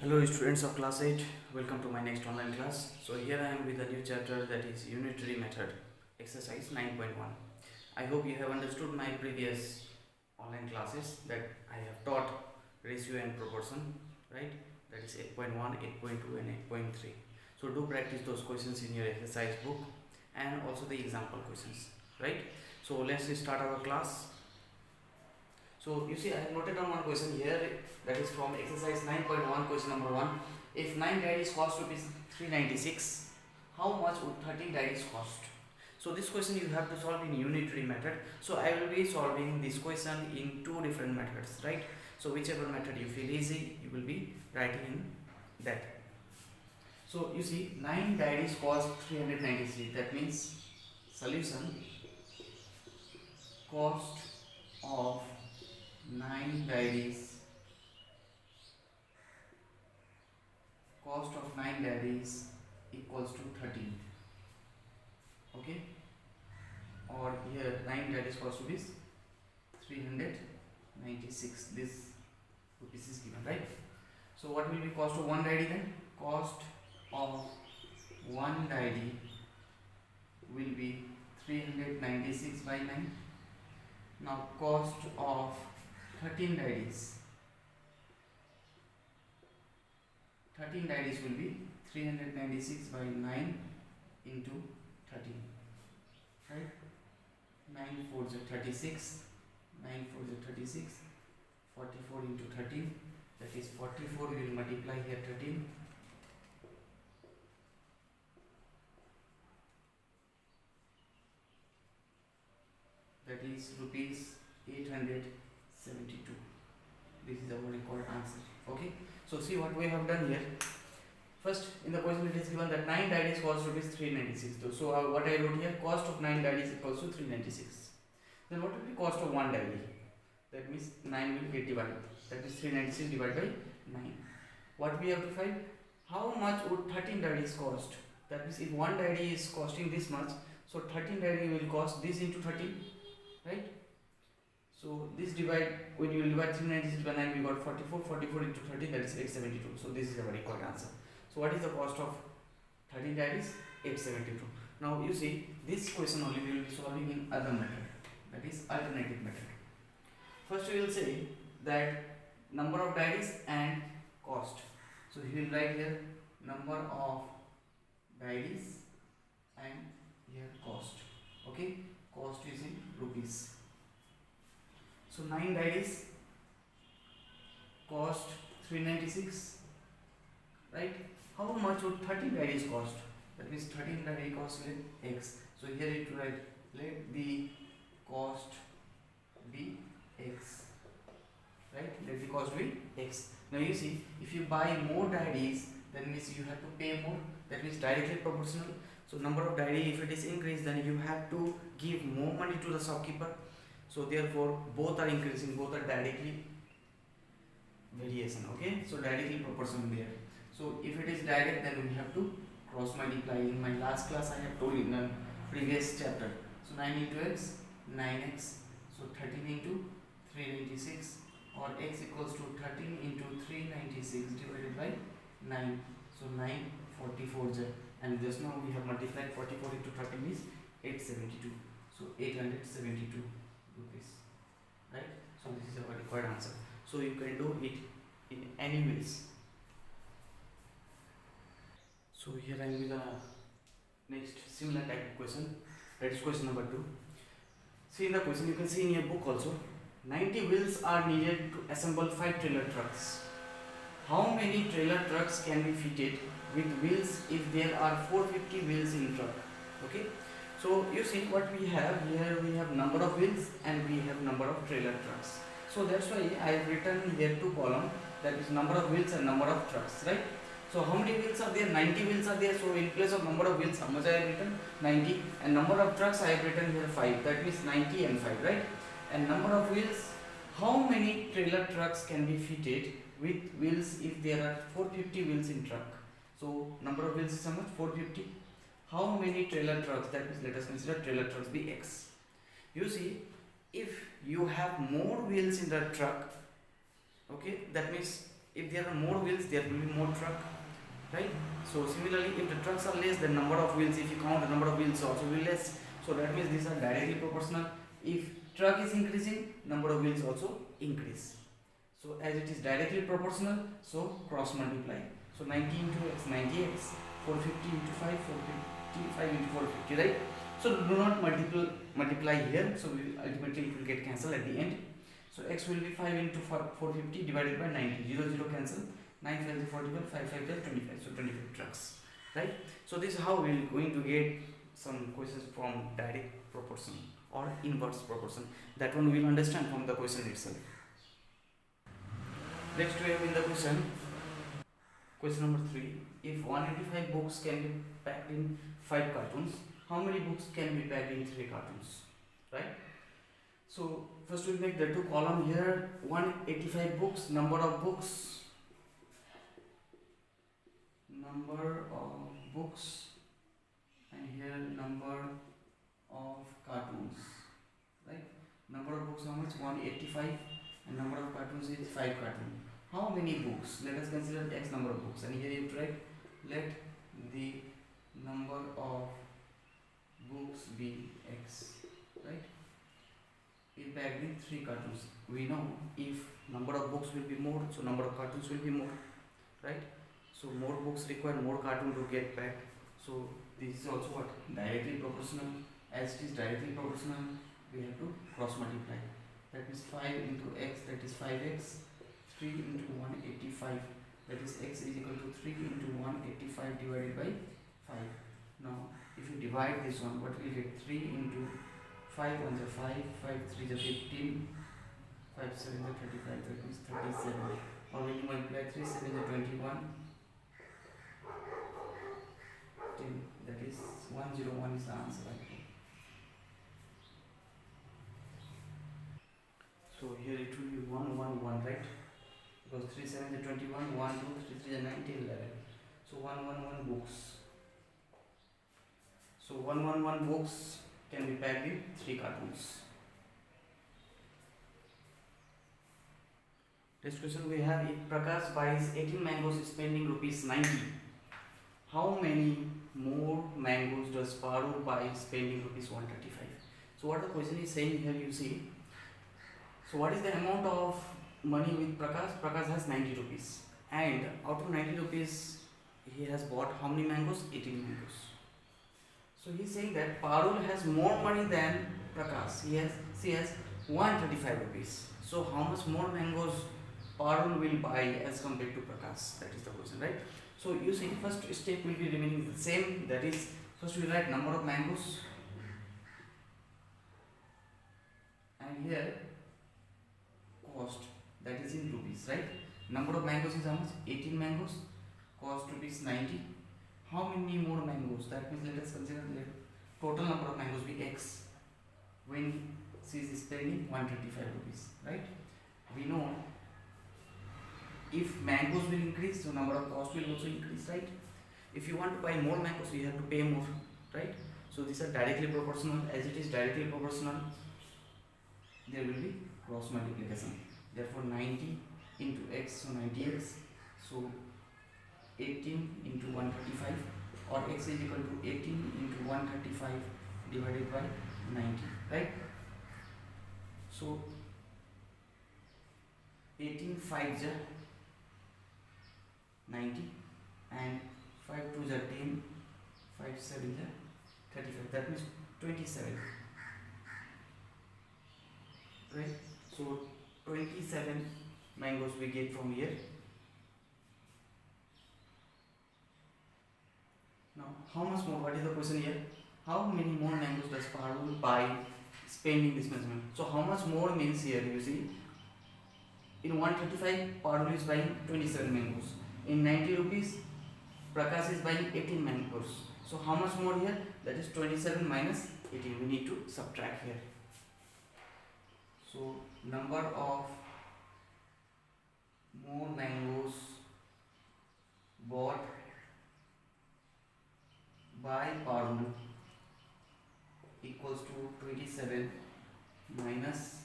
Hello students of class 8, welcome to my next online class. So here I am with a new chapter, that is unitary method, exercise 9.1. I hope you have understood my previous online classes that I have taught ratio and proportion, right? That is 8.1, 8.2 and 8.3. So do practice those questions in your exercise book and also the example questions, right? So let's start our class. So you see, I have noted down one question here, that is from exercise 9.1, question number 1. If 9 diaries cost rupees 396, how much would 13 diaries cost? So this question you have to solve in unitary method. So I will be solving this question in two different methods, right? So whichever method you feel easy, you will be writing in that. So you see, 9 diaries cost 393. That means solution, cost of 9 diaries, equals to 13. Okay, or here 9 diaries cost rupees 396. This rupees is given, right? So what will be cost of one diary then? Cost of one diary will be 396 by 9. Now cost of 13 diaries will be 396 by 9 into 13, right? 9 4s are 36, 9 4s are 36, 44 into 13, that is 44. We will multiply here 13, that is rupees 872. This is our required answer. Okay, so see what we have done here. First, in the question it is given that 9 diaries cost rupees 396. So what I wrote here, cost of 9 diaries equals to 396. Then what will be cost of one diary? That means 9 will get divided. That is 396 divided by 9. What we have to find? How much would 13 diaries cost? That means if one diary is costing this much, so 13 diary will cost this into 13, right? So this divide, when you will divide 396 by 9, we got 44. 44 into 13, that is 872. So this is our required answer. So what is the cost of 13 diaries? 872. Now you see, this question only we will be solving in other method, that is alternative method. First we will say that number of diaries and cost. So he will write here number of diaries and here cost. Okay, cost is in rupees. So 9 diaries cost 396, right? How much would 13 diaries cost? That means 13 diary cost with x. So here it will write, let the cost be x, right? Let the cost be x. Now you see, if you buy more diaries, that means you have to pay more. That means directly proportional. So number of diary, if it is increased, then you have to give more money to the shopkeeper. So therefore both are increasing, both are directly variation. Okay, so directly proportional there. So if it is direct, then we have to cross multiply. In my last class I have told you in the previous chapter. So 9 into x, 9x. So 13 into 396, or x equals to 13 into 396 divided by 9. So 9 44s, and just now we have multiplied 44 into 13 is 872. So 872 rupees, right? So this is our required answer. So you can do it in any ways. So here I am with the next similar type of question. That is question number 2. See in the question, you can see in your book also, 90 wheels are needed to assemble 5 trailer trucks. How many trailer trucks can be fitted with wheels if there are 450 wheels in truck? Okay, so you see what we have here, we have number of wheels and we have number of trailer trucks. So that's why I have written here 2 columns, that is number of wheels and number of trucks, right? So how many wheels are there? 90 wheels are there. So in place of number of wheels, how much I have written? 90. And number of trucks I have written here 5. That means 90 and 5, right? And number of wheels, how many trailer trucks can be fitted with wheels if there are 450 wheels in truck? So number of wheels is how much? 450. How many trailer trucks? That means let us consider trailer trucks be x. You see, if you have more wheels in the truck, okay, that means If there are more wheels, there will be more truck, right? So similarly, if the trucks are less, the number of wheels, if you count the number of wheels, also will be less. So that means these are directly proportional. If truck is increasing, number of wheels also increase. So as it is directly proportional, so cross multiply. So 90 into x, 90x, 450 into 5, 455 into 450, right? So do not multiply here. So ultimately it will get cancelled at the end. So x will be 5 into 450 divided by 90. 0, 0 cancel. 9 5 is 41, 5 5 is 25. So 25 trucks, right? So this is how we are going to get some questions from direct proportion or inverse proportion. That one we will understand from the question itself. Next we have in the question number 3. If 185 books can be packed in 5 cartons, how many books can be packed in 3 cartons, right? So first we'll make the two column here. 185 books, number of books, and here number of cartons, right? Number of books how much? 185, and number of cartons is 5 cartons. How many books? Let us consider x number of books, and here you write let the number of books be x, right? If packed in 3 cartons, we know if number of books will be more, so number of cartons will be more, right? So more books require more carton to get packed. So this is also what? Directly proportional. As it is directly proportional, we have to cross multiply. That is 5 into x, that is 5x. 3 into 185, that is x is equal to 3 into 185 divided by 5. Now if you divide this one, what will you get? 3 into 5 1 is 5, 5 3 is 15, 5 7 is 35, that means 37. Or when you multiply 3 7 is 21, 10, that is 101 is the answer, right? So here it will be 111, right? Because 3 7 is 21, 1 2 3 3 is 19 11. So 111 books. So 111 books can be packed in 3 cartons. Next question we have: if Prakash buys 18 mangoes spending rupees 90, how many more mangoes does Paru buy spending rupees 135? So what the question is saying here, you see. So what is the amount of money with Prakash? Prakash has 90 rupees, and out of 90 rupees he has bought how many mangoes? 18 mangoes. So he is saying that Parul has more money than Prakash. She has 135 rupees. So how much more mangoes Parul will buy as compared to Prakash? That is the question, right? So you see, first step will be remaining the same. That is, first we write number of mangoes, and here cost, that is in rupees, right? Number of mangoes is how much? 18 mangoes, cost rupees 90. How many more mangoes? That means let us consider the total number of mangoes be x when she is spending 135 rupees, right? We know if mangoes will increase, so number of cost will also increase, right? If you want to buy more mangoes, you have to pay more, right? So these are directly proportional. As it is directly proportional, there will be cross multiplication. Therefore 90 into x, so 90x, so 18 into 135, or x is equal to 18 into 135 divided by 90, right? So 18 5 is 90, and 5 2 is 10, 5 7 is 35, that means 27, right? So 27 mangoes we get from here. Now how much more? What is the question here? How many more mangoes does Parul buy spending this much money? So how much more means here, you see, in 135 Parul is buying 27 mangoes. In 90 rupees Prakash is buying 18 mangoes. So how much more here? That is 27 minus 18. We need to subtract here. So number of more mangoes bought by Parul equals to 27 minus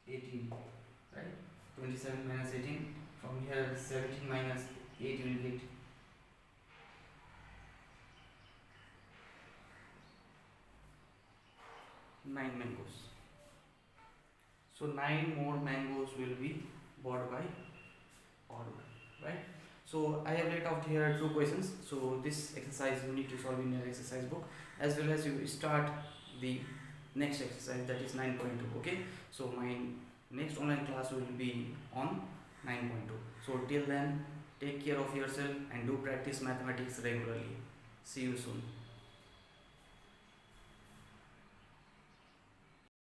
18, right? 27 minus 18, from here 17 minus 8, you will get 9 mangoes. So 9 more mangoes will be bought by Arun, right? So I have laid out here 2 questions. So this exercise you need to solve in your exercise book, as well as you start the next exercise, that is 9.2. Okay, so my next online class will be on 9.2. So till then, take care of yourself and do practice mathematics regularly. See you soon.